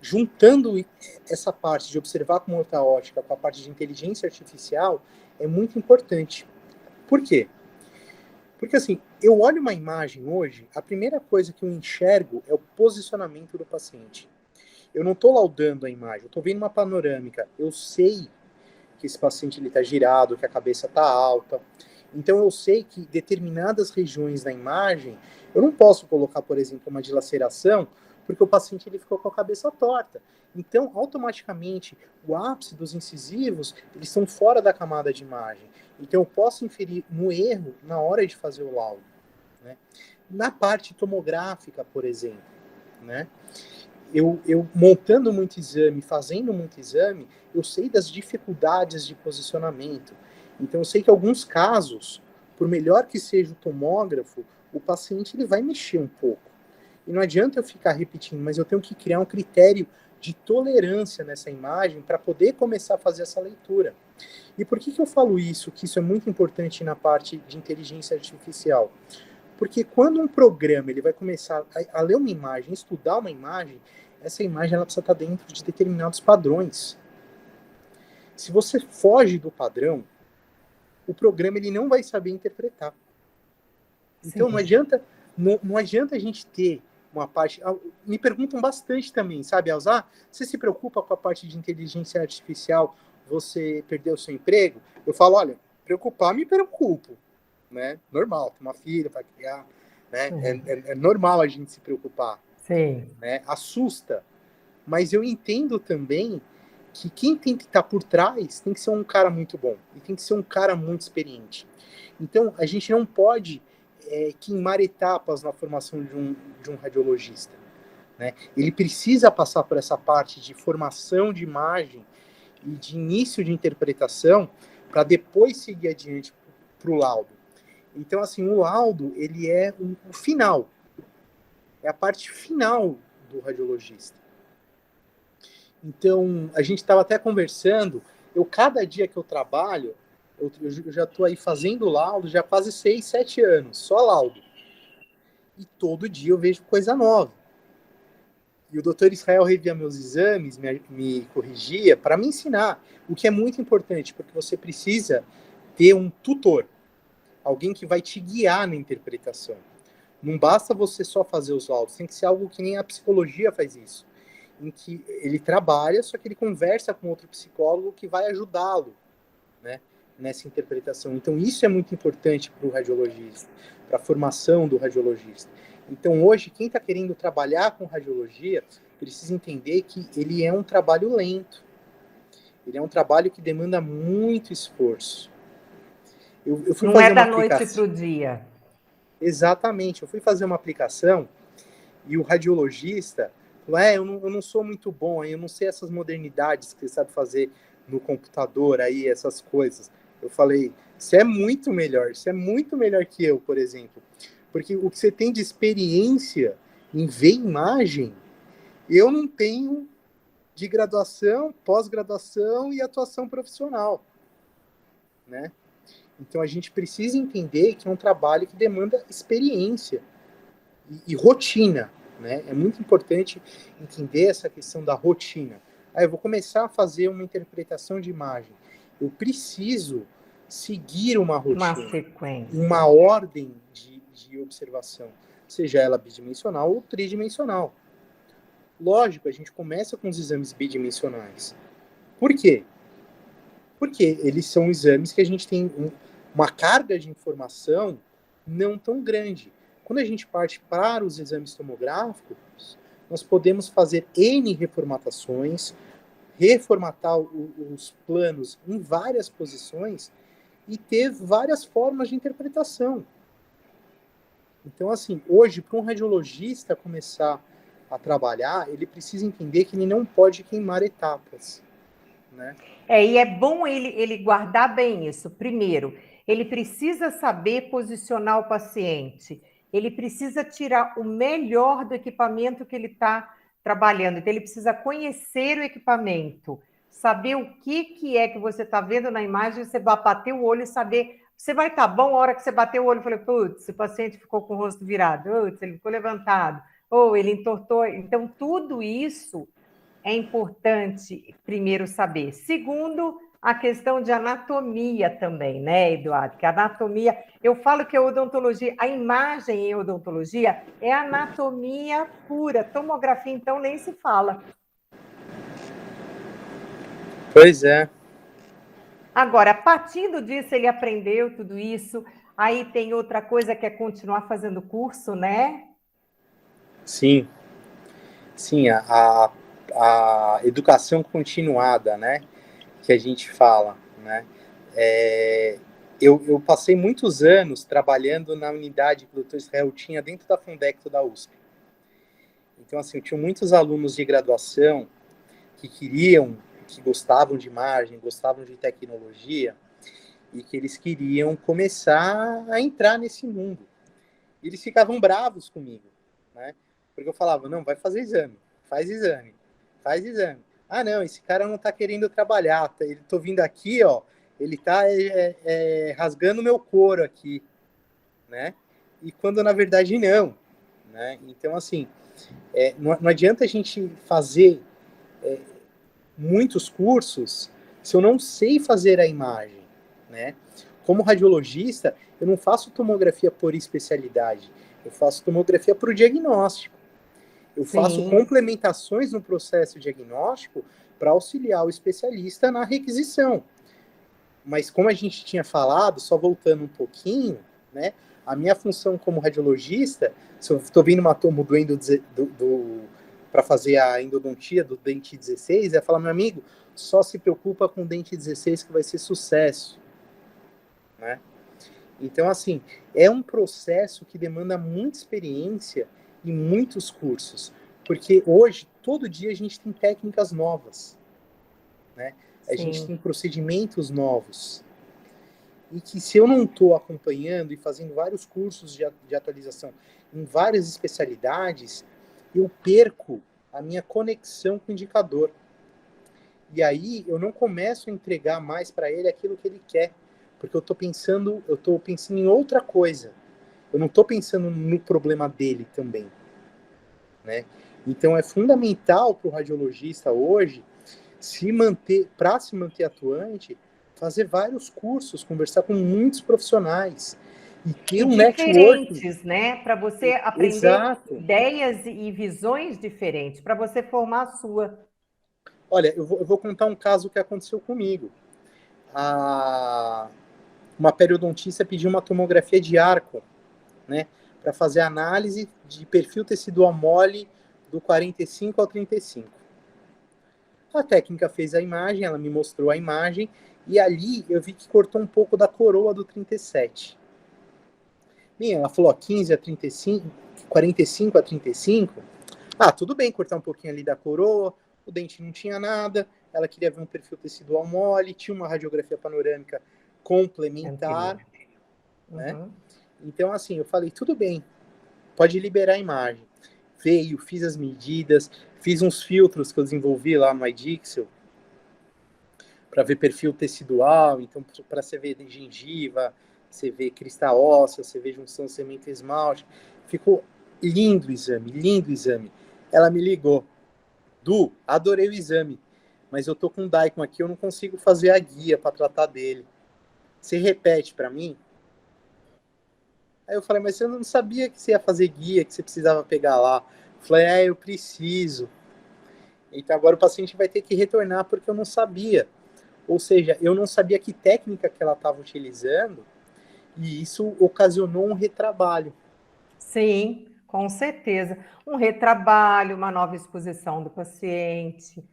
B: juntando essa parte de observar com outra ótica com a parte de inteligência artificial, é muito importante. Por quê? Porque assim, eu olho uma imagem hoje, a primeira coisa que eu enxergo é o posicionamento do paciente. Eu não estou laudando a imagem, eu estou vendo uma panorâmica. Eu sei que esse paciente está girado, que a cabeça está alta. Então eu sei que determinadas regiões da imagem, eu não posso colocar, por exemplo, uma dilaceração, porque o paciente ele ficou com a cabeça torta. Então, automaticamente, o ápice dos incisivos, eles estão fora da camada de imagem. Então, eu posso inferir no erro na hora de fazer o laudo, né? Na parte tomográfica, por exemplo, né? Eu montando muito exame, fazendo muito exame, eu sei das dificuldades de posicionamento. Então, eu sei que em alguns casos, por melhor que seja o tomógrafo, o paciente ele vai mexer um pouco. E não adianta eu ficar repetindo, mas eu tenho que criar um critério de tolerância nessa imagem para poder começar a fazer essa leitura. E por que eu falo isso? Que isso é muito importante na parte de inteligência artificial. Porque quando um programa ele vai começar a ler uma imagem, estudar uma imagem, essa imagem ela precisa estar dentro de determinados padrões. Se você foge do padrão, o programa ele não vai saber interpretar. Então não adianta a gente ter uma parte... Me perguntam bastante também, sabe, Elza? Você se preocupa com a parte de inteligência artificial, você perdeu o seu emprego? Eu falo, olha, preocupar me preocupo. Né? Normal, tem uma filha para criar, né? É normal a gente se preocupar.
A: Sim.
B: Né? Assusta, mas eu entendo também que quem tem que estar por trás tem que ser um cara muito bom e tem que ser um cara muito experiente. Então, a gente não pode queimar etapas na formação de um radiologista. Né? Ele precisa passar por essa parte de formação de imagem e de início de interpretação para depois seguir adiante para o laudo. Então, assim, o laudo, ele é o final. É a parte final do radiologista. Então, a gente estava até conversando, cada dia que eu trabalho, eu já estou aí fazendo laudo já há quase 6, 7 anos, só laudo. E todo dia eu vejo coisa nova. E o doutor Israel revia meus exames, me corrigia para me ensinar, o que é muito importante, porque você precisa ter um tutor. Alguém que vai te guiar na interpretação. Não basta você só fazer os laudos, tem que ser algo que nem a psicologia faz isso, em que ele trabalha, só que ele conversa com outro psicólogo que vai ajudá-lo, né, nessa interpretação. Então isso é muito importante para o radiologista, para a formação do radiologista. Então hoje, quem está querendo trabalhar com radiologia, precisa entender que ele é um trabalho lento, ele é um trabalho que demanda muito esforço. Eu fui
A: não
B: fazer
A: é da noite para o dia.
B: Exatamente. Eu fui fazer uma aplicação e o radiologista falou, eu não sou muito bom, eu não sei essas modernidades que você sabe fazer no computador, aí essas coisas. Eu falei, você é muito melhor que eu, por exemplo. Porque o que você tem de experiência em ver imagem, eu não tenho de graduação, pós-graduação e atuação profissional, né? Então a gente precisa entender que é um trabalho que demanda experiência e rotina, né? É muito importante entender essa questão da rotina. Eu vou começar a fazer uma interpretação de imagem. Eu preciso seguir uma rotina,
A: uma sequência,
B: uma ordem de observação, seja ela bidimensional ou tridimensional. Lógico, a gente começa com os exames bidimensionais. Por quê? Porque eles são exames que a gente tem uma carga de informação não tão grande. Quando a gente parte para os exames tomográficos, nós podemos fazer N reformatações, reformatar os planos em várias posições e ter várias formas de interpretação. Então, assim, hoje, para um radiologista começar a trabalhar, ele precisa entender que ele não pode queimar etapas, né?
A: E é bom ele guardar bem isso. Primeiro, ele precisa saber posicionar o paciente. Ele precisa tirar o melhor do equipamento que ele está trabalhando. Então, ele precisa conhecer o equipamento, saber o que é que você está vendo na imagem, você vai bater o olho e saber. Você vai estar bom a hora que você bater o olho e falei, putz, o paciente ficou com o rosto virado, putz, ele ficou levantado, ou ele entortou. Então, tudo isso é importante, primeiro, saber. Segundo, a questão de anatomia também, né, Eduardo? Que a anatomia, eu falo que a odontologia, a imagem em odontologia é anatomia pura. Tomografia, então, nem se fala.
B: Pois é.
A: Agora, partindo disso, ele aprendeu tudo isso. Aí tem outra coisa que é continuar fazendo curso, né?
B: Sim. Sim, a educação continuada, né? Que a gente fala, né? Eu passei muitos anos trabalhando na unidade que o Dr. Israel tinha dentro da Fundecto da USP. Então, assim, eu tinha muitos alunos de graduação que gostavam de imagem, gostavam de tecnologia e que eles queriam começar a entrar nesse mundo. E eles ficavam bravos comigo, né? Porque eu falava, não, vai fazer exame, faz exame, faz exame. Ah, não, esse cara não tá querendo trabalhar, ele tô vindo aqui, ó, ele tá rasgando meu couro aqui, né? E quando na verdade não, né? Então, assim, não adianta a gente fazer muitos cursos se eu não sei fazer a imagem, né? Como radiologista, eu não faço tomografia por especialidade, eu faço tomografia por diagnóstico. Eu faço
A: Sim.
B: complementações no processo diagnóstico para auxiliar o especialista na requisição. Mas como a gente tinha falado, só voltando um pouquinho, né? A minha função como radiologista, se eu estou vindo uma tomo para fazer a endodontia do dente 16, é falar, meu amigo, só se preocupa com o dente 16 que vai ser sucesso, né? Então, assim, é um processo que demanda muita experiência e muitos cursos, porque hoje, todo dia, a gente tem técnicas novas, né? A gente
A: Sim.
B: tem procedimentos novos. E que se eu não estou acompanhando e fazendo vários cursos de atualização em várias especialidades, eu perco a minha conexão com o indicador. E aí eu não começo a entregar mais para ele aquilo que ele quer, porque eu estou pensando em outra coisa. Eu não estou pensando no problema dele também, né? Então é fundamental para o radiologista hoje para se manter atuante, fazer vários cursos, conversar com muitos profissionais e ter
A: E
B: um networking.
A: diferentes, né? Para você aprender
B: Exato.
A: ideias e visões diferentes, para você formar a sua.
B: Olha, eu vou contar um caso que aconteceu comigo. Uma periodontista pediu uma tomografia de arco, né, para fazer análise de perfil tecidual mole do 45 ao 35. A técnica fez a imagem, ela me mostrou a imagem, e ali eu vi que cortou um pouco da coroa do 37. Bem, ela falou, ó, 15 a 35, 45 a 35. Ah, tudo bem cortar um pouquinho ali da coroa, o dente não tinha nada, ela queria ver um perfil tecidual mole, tinha uma radiografia panorâmica complementar,
A: Anterior.
B: né?
A: Uhum.
B: Então, assim, eu falei, tudo bem, pode liberar a imagem. Veio, fiz as medidas, fiz uns filtros que eu desenvolvi lá no iDixel para ver perfil tecidual, então para você ver gengiva, você vê crista óssea, você vê junção cemento-esmalte. Ficou lindo o exame, lindo o exame. Ela me ligou. Du, adorei o exame, mas eu tô com um Daikon aqui, eu não consigo fazer a guia para tratar dele. Você repete para mim? Aí eu falei, mas eu não sabia que você ia fazer guia, que você precisava pegar lá. Eu falei, eu preciso. Então agora o paciente vai ter que retornar porque eu não sabia. Ou seja, eu não sabia que técnica que ela estava utilizando e isso ocasionou um retrabalho.
A: Sim, com certeza. Um retrabalho, uma nova exposição do paciente.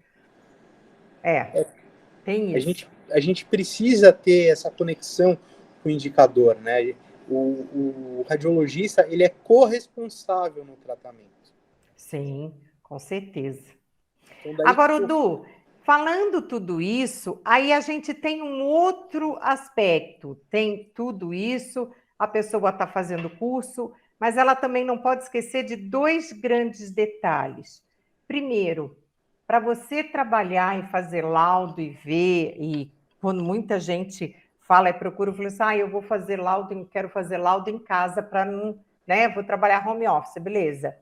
A: Tem
B: A
A: isso.
B: gente, a gente precisa ter essa conexão com o indicador, né? O radiologista, ele é corresponsável no tratamento.
A: Sim, com certeza.
B: Então, daí
A: Agora,
B: que
A: Du, falando tudo isso, aí a gente tem um outro aspecto. Tem tudo isso, a pessoa está fazendo curso, mas ela também não pode esquecer de dois grandes detalhes. Primeiro, para você trabalhar e fazer laudo e ver, e quando muita gente fala e procura, eu falo assim, eu vou fazer laudo, quero fazer laudo em casa para não, né? Vou trabalhar home office, beleza.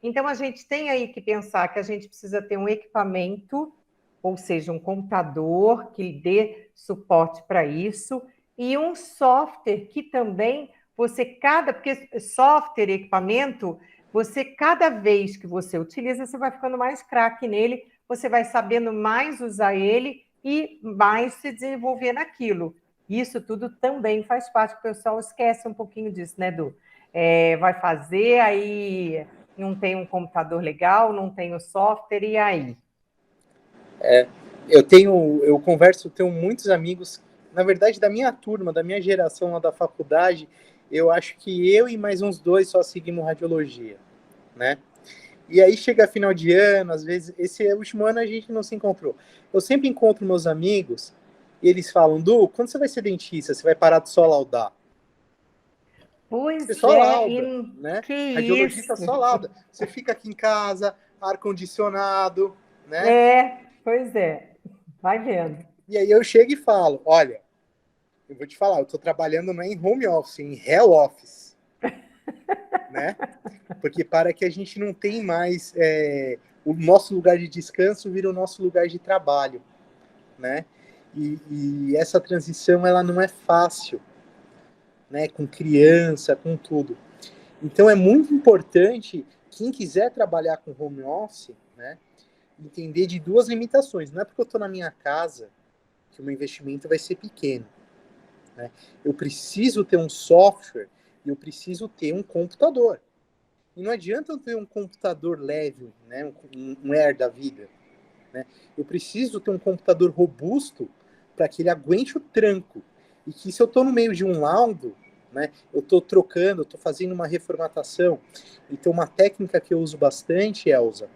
A: Então, a gente tem aí que pensar que a gente precisa ter um equipamento, ou seja, um computador que dê suporte para isso, e um software que também porque software e equipamento, você, cada vez que você utiliza, você vai ficando mais craque nele, você vai sabendo mais usar ele e mais se desenvolver naquilo. Isso tudo também faz parte, o pessoal esquece um pouquinho disso, né, Edu? Vai fazer, aí não tem um computador legal, não tem o software, e aí?
B: eu converso, tenho muitos amigos, na verdade, da minha turma, da minha geração lá da faculdade, eu acho que eu e mais uns dois só seguimos radiologia, né? E aí chega final de ano, às vezes, esse último ano a gente não se encontrou. Eu sempre encontro meus amigos e eles falam, Du, quando você vai ser dentista, você vai parar de só laudar? Você
A: Pois
B: só
A: é,
B: lauda,
A: e
B: né?
A: que
B: Radiologista
A: isso?
B: só lauda. Você fica aqui em casa, ar-condicionado, né?
A: Pois é. Vai vendo.
B: E aí eu chego e falo, olha, eu vou te falar, eu estou trabalhando não é em home office, em hell office, né? Porque para que a gente não tem mais o nosso lugar de descanso vira o nosso lugar de trabalho, né? E essa transição ela não é fácil, né? Com criança, com tudo. Então é muito importante quem quiser trabalhar com home office, né? Entender de duas limitações. Não é porque eu estou na minha casa que o meu investimento vai ser pequeno, né? Eu preciso ter um software e eu preciso ter um computador. E não adianta eu ter um computador leve, né? um Air da vida, né? Eu preciso ter um computador robusto para que ele aguente o tranco. E que se eu estou no meio de um laudo, né? Eu estou trocando, estou fazendo uma reformatação. Então, uma técnica que eu uso bastante, Elza,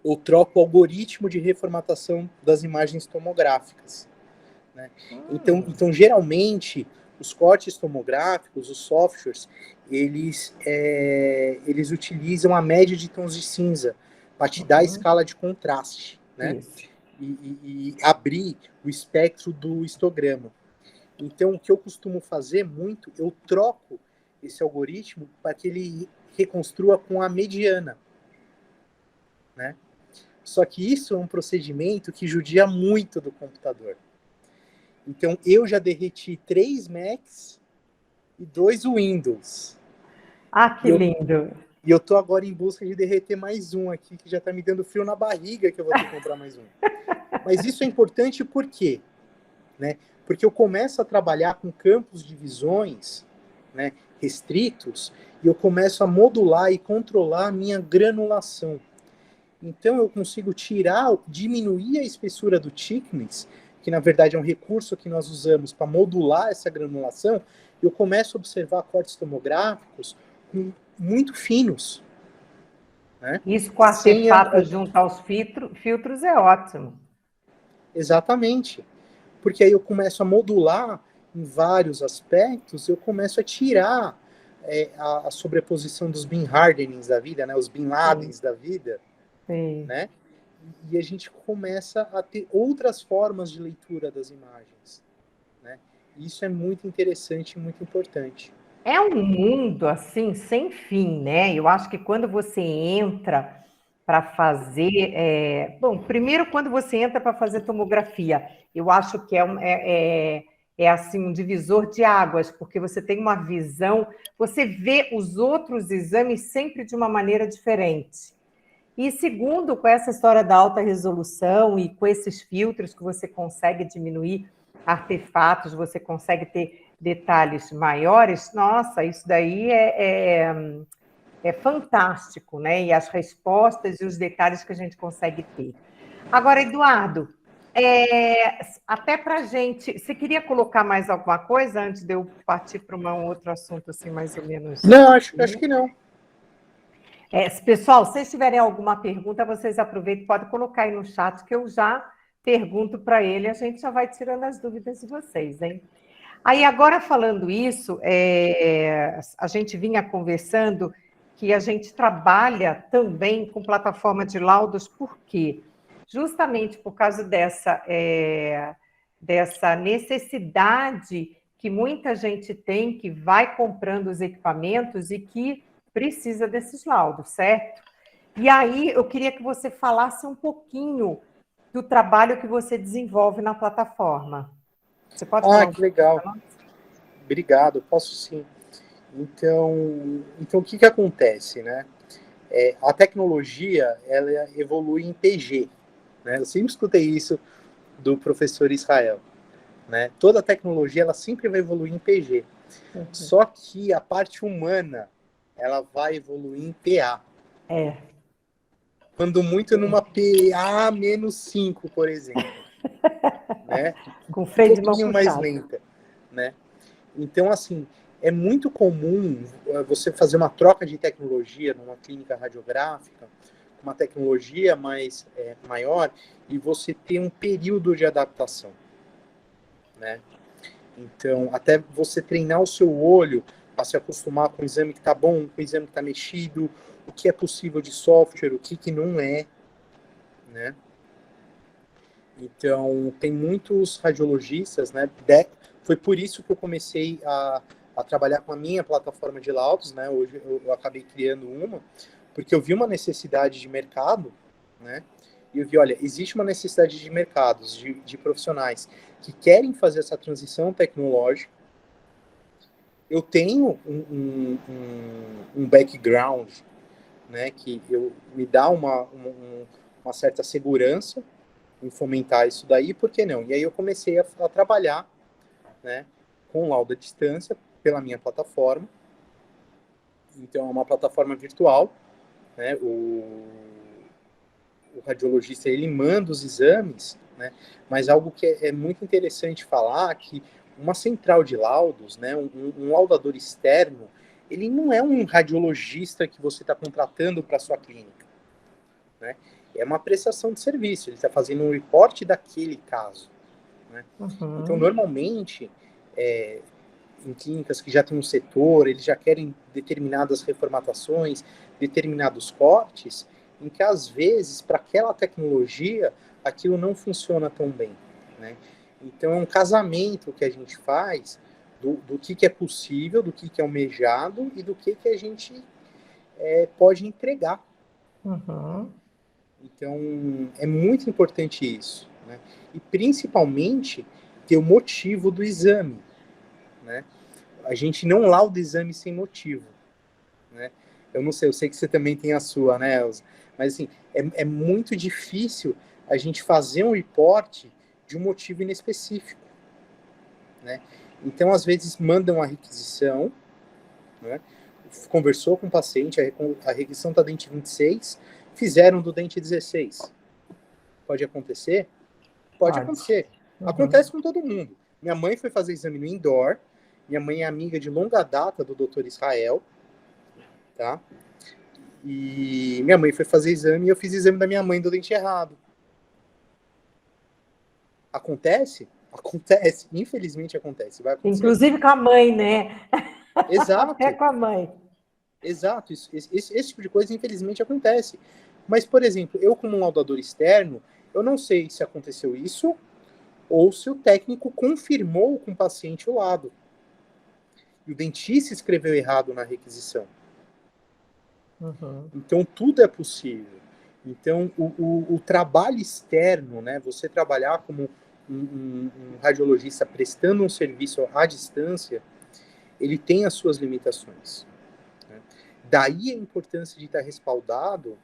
B: eu troco o algoritmo de reformatação das imagens tomográficas, né? Então, geralmente, os cortes tomográficos, os softwares, eles utilizam a média de tons de cinza para te dar a escala de contraste, né? E abrir o espectro do histograma. Então, o que eu costumo fazer muito, eu troco esse algoritmo para que ele reconstrua com a mediana, né? Só que isso é um procedimento que judia muito do computador. Então, eu já derreti 3 Macs e 2 Windows.
A: Ah, que lindo!
B: E eu tô agora em busca de derreter mais um aqui, que já tá me dando frio na barriga que eu vou ter que comprar mais um. Mas isso é importante por quê? Né? Porque eu começo a trabalhar com campos de visões, né, restritos, e eu começo a modular e controlar a minha granulação. Então eu consigo diminuir a espessura do thickness, que na verdade é um recurso que nós usamos para modular essa granulação, e eu começo a observar cortes tomográficos muito finos, né?
A: Isso com artefatos junto aos filtros é ótimo.
B: Exatamente. Porque aí eu começo a modular em vários aspectos, eu começo a tirar a sobreposição dos bin hardenings da vida, né? Os bin ladens da vida, né? E a gente começa a ter outras formas de leitura das imagens, né? Isso é muito interessante e muito importante.
A: É um mundo, assim, sem fim, né? Eu acho que quando você entra para fazer... Bom, primeiro, quando você entra para fazer tomografia, eu acho que assim, um divisor de águas, porque você tem uma visão, você vê os outros exames sempre de uma maneira diferente. E segundo, com essa história da alta resolução e com esses filtros que você consegue diminuir artefatos, você consegue ter detalhes maiores, nossa, isso daí é fantástico, né? E as respostas e os detalhes que a gente consegue ter. Agora, Eduardo, até para a gente, você queria colocar mais alguma coisa antes de eu partir para um outro assunto, assim, mais ou menos?
B: Não, acho que não.
A: Pessoal, se vocês tiverem alguma pergunta, vocês aproveitem, podem colocar aí no chat que eu já pergunto para ele, a gente já vai tirando as dúvidas de vocês, hein? Aí, agora falando isso, a gente vinha conversando que a gente trabalha também com plataforma de laudos, por quê? Justamente por causa dessa necessidade que muita gente tem, que vai comprando os equipamentos e que precisa desses laudos, certo? E aí, eu queria que você falasse um pouquinho do trabalho que você desenvolve na plataforma. Você pode falar
B: que legal. Obrigado, posso sim. Então o que acontece, né? A tecnologia, ela evolui em PG, né? Eu sempre escutei isso do professor Israel, né? Toda tecnologia, ela sempre vai evoluir em PG. Uhum. Só que a parte humana, ela vai evoluir em PA. Quando muito numa PA-5, por exemplo. Né?
A: Com freio de mão
B: pouquinho mais lenta, né? Então, assim, é muito comum você fazer uma troca de tecnologia numa clínica radiográfica, uma tecnologia mais maior, e você ter um período de adaptação, né? Então, até você treinar o seu olho para se acostumar com o exame que está bom, com o exame que está mexido, o que é possível de software, o que não é, né? Então, tem muitos radiologistas, né? Foi por isso que eu comecei a trabalhar com a minha plataforma de laudos, né? Hoje eu acabei criando uma, porque eu vi uma necessidade de mercado, né? E eu vi, olha, existe uma necessidade de mercados, de profissionais que querem fazer essa transição tecnológica. Eu tenho um background, né? Que me dá uma certa segurança em fomentar isso daí, por que não? E aí eu comecei a trabalhar, né, com laudo à distância pela minha plataforma. Então é uma plataforma virtual, né? O radiologista ele manda os exames, né? Mas algo que é muito interessante falar que uma central de laudos, né, um laudador externo, ele não é um radiologista que você está contratando para sua clínica, né? É uma prestação de serviço, ele está fazendo um reporte daquele caso, né? Então, normalmente, em clínicas que já têm um setor, eles já querem determinadas reformatações, determinados cortes, em que, às vezes, para aquela tecnologia, aquilo não funciona tão bem, né? Então, é um casamento que a gente faz do que é possível, do que é almejado e do que a gente pode entregar.
A: Uhum.
B: Então, é muito importante isso, né? E, principalmente, ter o motivo do exame, né? A gente não lauda exame sem motivo, né? Eu não sei, eu sei que você também tem a sua, né, Elza? Mas, assim, é muito difícil a gente fazer um reporte de um motivo inespecífico, né? Então, às vezes, mandam a requisição, né? Conversou com o paciente, a requisição está dente 26, fizeram do dente 16. Pode acontecer? Pode
A: Pode.
B: acontecer. Acontece com todo mundo. Minha mãe foi fazer exame no indoor. Minha mãe é amiga de longa data do Dr. Israel, tá? E minha mãe foi fazer exame e eu fiz exame da minha mãe do dente errado. Acontece? Acontece. Infelizmente acontece. Vai acontecer.
A: Inclusive com a mãe, né? Até
B: Exato.
A: com a mãe.
B: Exato. Esse tipo de coisa, infelizmente, acontece. Mas, por exemplo, eu como um laudador externo, eu não sei se aconteceu isso ou se o técnico confirmou com o paciente o lado. E o dentista escreveu errado na requisição.
A: Uhum.
B: Então, tudo é possível. Então, o trabalho externo, né, você trabalhar como um radiologista prestando um serviço à distância, ele tem as suas limitações, né? Daí a importância de estar respaldado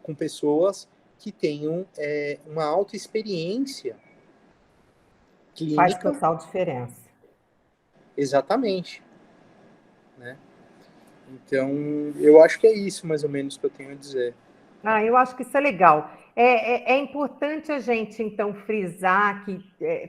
B: com pessoas que tenham uma alta experiência
A: Faz
B: clínica,
A: total diferença.
B: exatamente, né? Então, eu acho que é isso, mais ou menos, que eu tenho a dizer.
A: Ah, eu acho que isso é legal. É importante a gente, então, frisar que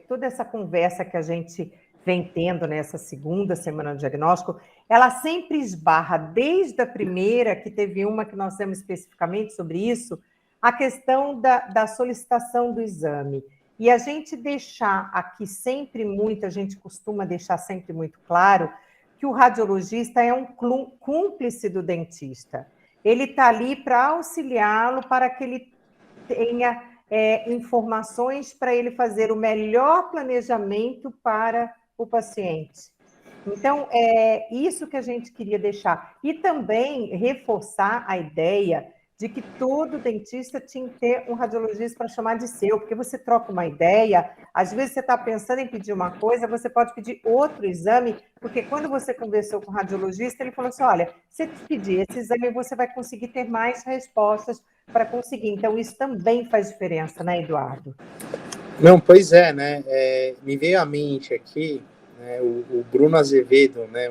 A: toda essa conversa que a gente vem tendo nessa segunda semana do diagnóstico, ela sempre esbarra, desde a primeira, que teve uma que nós temos especificamente sobre isso, a questão da solicitação do exame. E a gente deixar aqui sempre muito, a gente costuma deixar sempre muito claro que o radiologista é um cúmplice do dentista. Ele está ali para auxiliá-lo, para que ele tenha informações para ele fazer o melhor planejamento para o paciente. Então, é isso que a gente queria deixar. E também reforçar a ideia de que todo dentista tinha que ter um radiologista para chamar de seu, porque você troca uma ideia, às vezes você está pensando em pedir uma coisa, você pode pedir outro exame, porque quando você conversou com o radiologista, ele falou assim, olha, se te pedir esse exame, você vai conseguir ter mais respostas para conseguir. Então, isso também faz diferença, né, Eduardo?
B: Não, pois é, né? Me veio à mente aqui, né, o Bruno Azevedo, né?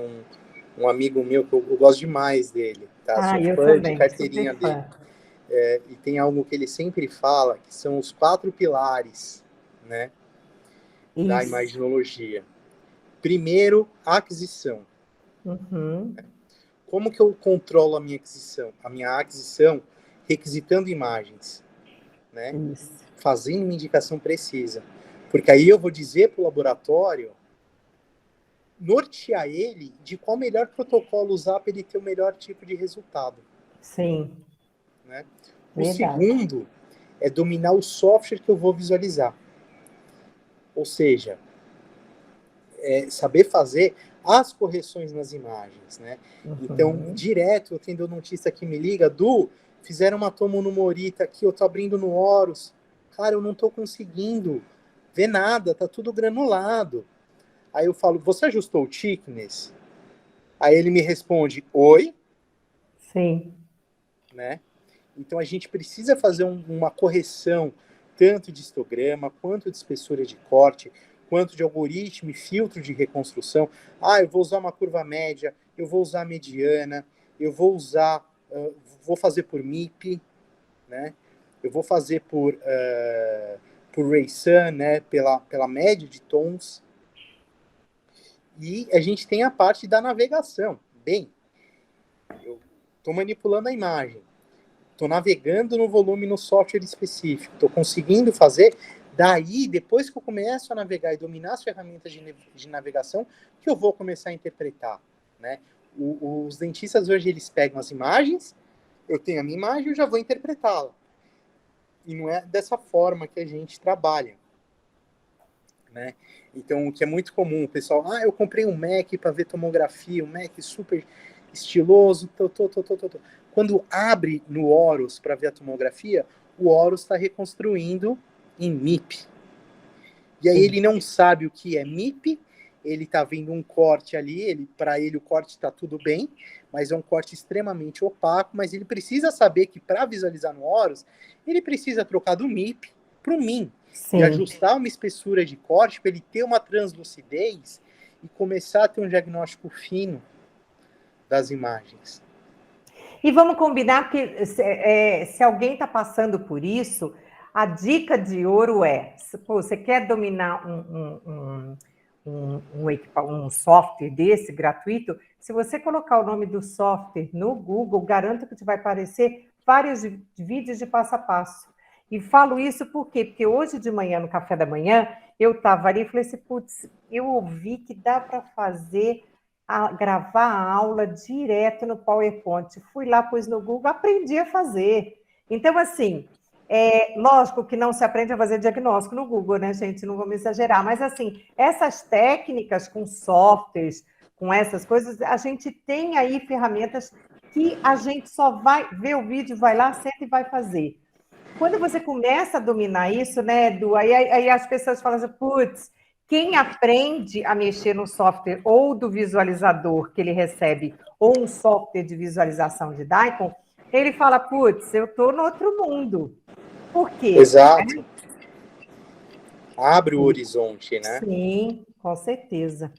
B: Um amigo meu que eu gosto demais dele, tá?
A: Ah,
B: Sou
A: eu
B: fã de
A: também,
B: carteirinha
A: super
B: dele.
A: fã.
B: E tem algo que ele sempre fala, que são os 4 pilares, né, da
A: Isso.
B: imaginologia. Primeiro, a aquisição.
A: Uhum.
B: Como que eu controlo a minha aquisição? A minha aquisição requisitando imagens, né?
A: Isso.
B: Fazendo uma indicação precisa. Porque aí eu vou dizer para o laboratório nortear ele de qual melhor protocolo usar para ele ter o melhor tipo de resultado,
A: Sim.
B: né? O
A: Verdade.
B: segundo é dominar o software que eu vou visualizar. Ou seja, saber fazer as correções nas imagens, né? Então, direto, eu tenho dentista que me liga, fizeram uma tomo no Morita aqui, eu tô abrindo no Horus. Cara, eu não tô conseguindo ver nada, tá tudo granulado. Aí eu falo, você ajustou o thickness? Aí ele me responde, oi.
A: Sim.
B: Né? Então a gente precisa fazer uma correção tanto de histograma, quanto de espessura de corte, quanto de algoritmo e filtro de reconstrução. Eu vou usar uma curva média, eu vou usar mediana, eu vou usar, vou fazer por MIP, né? Eu vou fazer por Raysun, né? Pela média de tons. E a gente tem a parte da navegação. Bem, eu estou manipulando a imagem. Estou navegando no volume no software específico, estou conseguindo fazer, daí, depois que eu começo a navegar e dominar as ferramentas de navegação, que eu vou começar a interpretar, né? Os dentistas hoje, eles pegam as imagens, eu tenho a minha imagem, eu já vou interpretá-la. E não é dessa forma que a gente trabalha, né? Então, o que é muito comum, o pessoal, eu comprei um Mac para ver tomografia, um Mac super estiloso, Quando abre no Horus para ver a tomografia, o Horus está reconstruindo em MIP. E aí ele não sabe o que é MIP, ele está vendo um corte ali, para ele o corte está tudo bem, mas é um corte extremamente opaco, mas ele precisa saber que para visualizar no Horus, ele precisa trocar do MIP para o MIN.
A: Sim.
B: E ajustar uma espessura de corte para ele ter uma translucidez e começar a ter um diagnóstico fino das imagens.
A: E vamos combinar que se alguém está passando por isso, a dica de ouro é, você quer dominar um software desse, gratuito, se você colocar o nome do software no Google, garanto que te vai aparecer vários vídeos de passo a passo. E falo isso por quê? Porque hoje de manhã, no café da manhã, eu estava ali e falei assim, putz, eu ouvi que dá para gravar a aula direto no PowerPoint. Fui lá, pus no Google, aprendi a fazer. Então, assim, lógico que não se aprende a fazer diagnóstico no Google, né, gente? Não vamos exagerar. Mas, assim, essas técnicas com softwares, com essas coisas, a gente tem aí ferramentas que a gente só vai ver o vídeo, vai lá, senta e vai fazer. Quando você começa a dominar isso, né, Edu, aí as pessoas falam assim, putz, quem aprende a mexer no software ou do visualizador que ele recebe, ou um software de visualização de DICOM, ele fala, putz, eu estou no outro mundo. Por quê?
B: Exato. Abre o horizonte, né?
A: Sim, com certeza.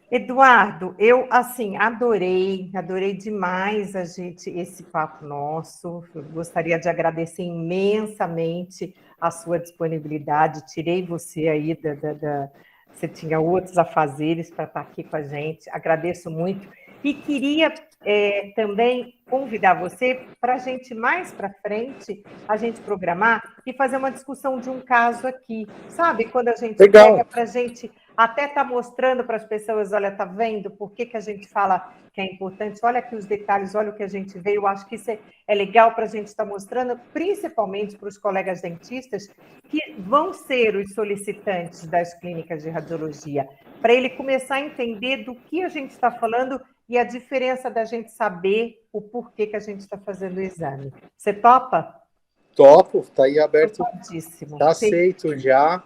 A: Eduardo, eu, assim, adorei demais esse papo nosso. Eu gostaria de agradecer imensamente a sua disponibilidade. Tirei você aí você tinha outros afazeres para estar aqui com a gente. Agradeço muito. E queria também convidar você para a gente, mais para frente, a gente programar e fazer uma discussão de um caso aqui. Sabe, quando a gente pega para a gente até estar mostrando para as pessoas, olha, tá vendo por que a gente fala que é importante? Olha aqui os detalhes, olha o que a gente vê. Eu acho que isso é legal para a gente estar mostrando, principalmente para os colegas dentistas, que vão ser os solicitantes das clínicas de radiologia, para ele começar a entender do que a gente está falando e a diferença da gente saber o porquê que a gente está fazendo o exame. Você topa?
B: Topo, está aí aberto,
A: está
B: aceito já.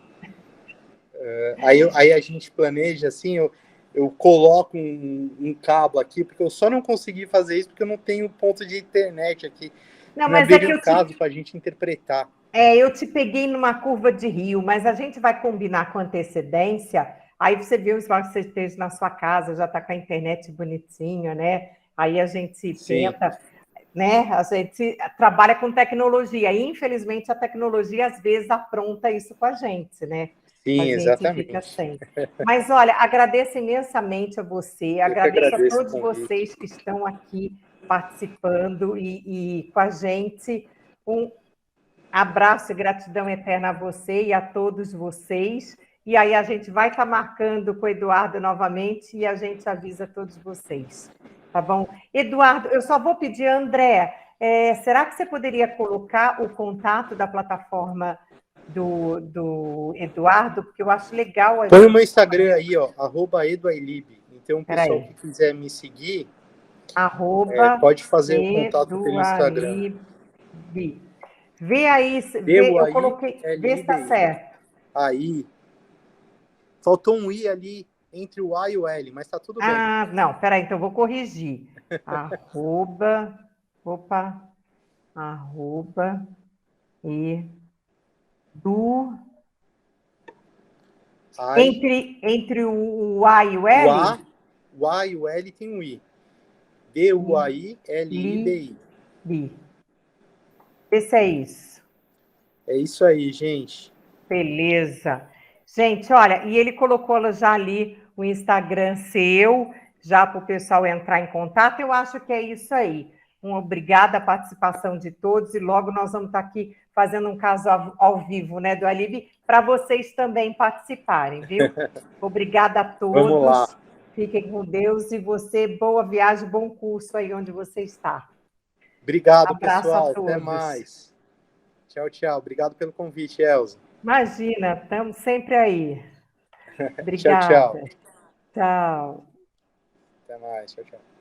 B: Aí a gente planeja assim, eu coloco um cabo aqui, porque eu só não consegui fazer isso porque eu não tenho ponto de internet aqui.
A: Não, mas é que eu
B: caso para a gente interpretar.
A: Eu te peguei numa curva de rio, mas a gente vai combinar com antecedência. Aí você viu o que você esteja na sua casa, já está com a internet bonitinha, né? Aí a gente tenta, né? A gente trabalha com tecnologia. E, infelizmente, a tecnologia às vezes apronta isso com a gente, né?
B: Sim,
A: a gente
B: exatamente.
A: Fica sem. Mas, olha, agradeço imensamente a você, agradeço a todos vocês que estão aqui participando e com a gente. Um abraço e gratidão eterna a você e a todos vocês. E aí a gente vai estar marcando com o Eduardo novamente e a gente avisa a todos vocês. Tá bom? Eduardo, eu só vou pedir, André, Será que você poderia colocar o contato da plataforma do Eduardo? Porque eu acho legal a
B: Põe o
A: gente...
B: meu Instagram aí, ó, @eduailib. Então, o pessoal
A: Peraí.
B: que quiser me seguir,
A: Arroba
B: pode fazer o contato pelo Instagram.
A: Edualib. Vê aí, eu coloquei, vê se está
B: D-U-A-I-L-I-B-I.
A: certo.
B: Aí, faltou um I ali entre o A e o L, mas tá tudo bem.
A: Ah, não, peraí, então eu vou corrigir. Arroba, opa, arroba e do...
B: Aí,
A: Entre o A e o
B: o A,
A: L?
B: o A e o L tem um I. D-U-A-I-L-I-B-I.
A: Li. Esse é isso.
B: É isso aí, gente.
A: Beleza. Gente, olha, e ele colocou já ali o Instagram seu, já para o pessoal entrar em contato. Eu acho que é isso aí. Obrigada a participação de todos, e logo nós vamos estar aqui fazendo um caso ao vivo, né, do Alib, para vocês também participarem, viu? Obrigada a
B: Vamos lá.
A: todos. Fiquem com Deus, e você, boa viagem, bom curso aí onde você está.
B: Obrigado,
A: Abraço a
B: pessoal. Até
A: todos.
B: mais. Tchau, tchau. Obrigado pelo convite, Elza.
A: Imagina, estamos sempre aí.
B: Tchau, tchau.
A: Obrigada. Tchau.
B: Até mais. Tchau, tchau.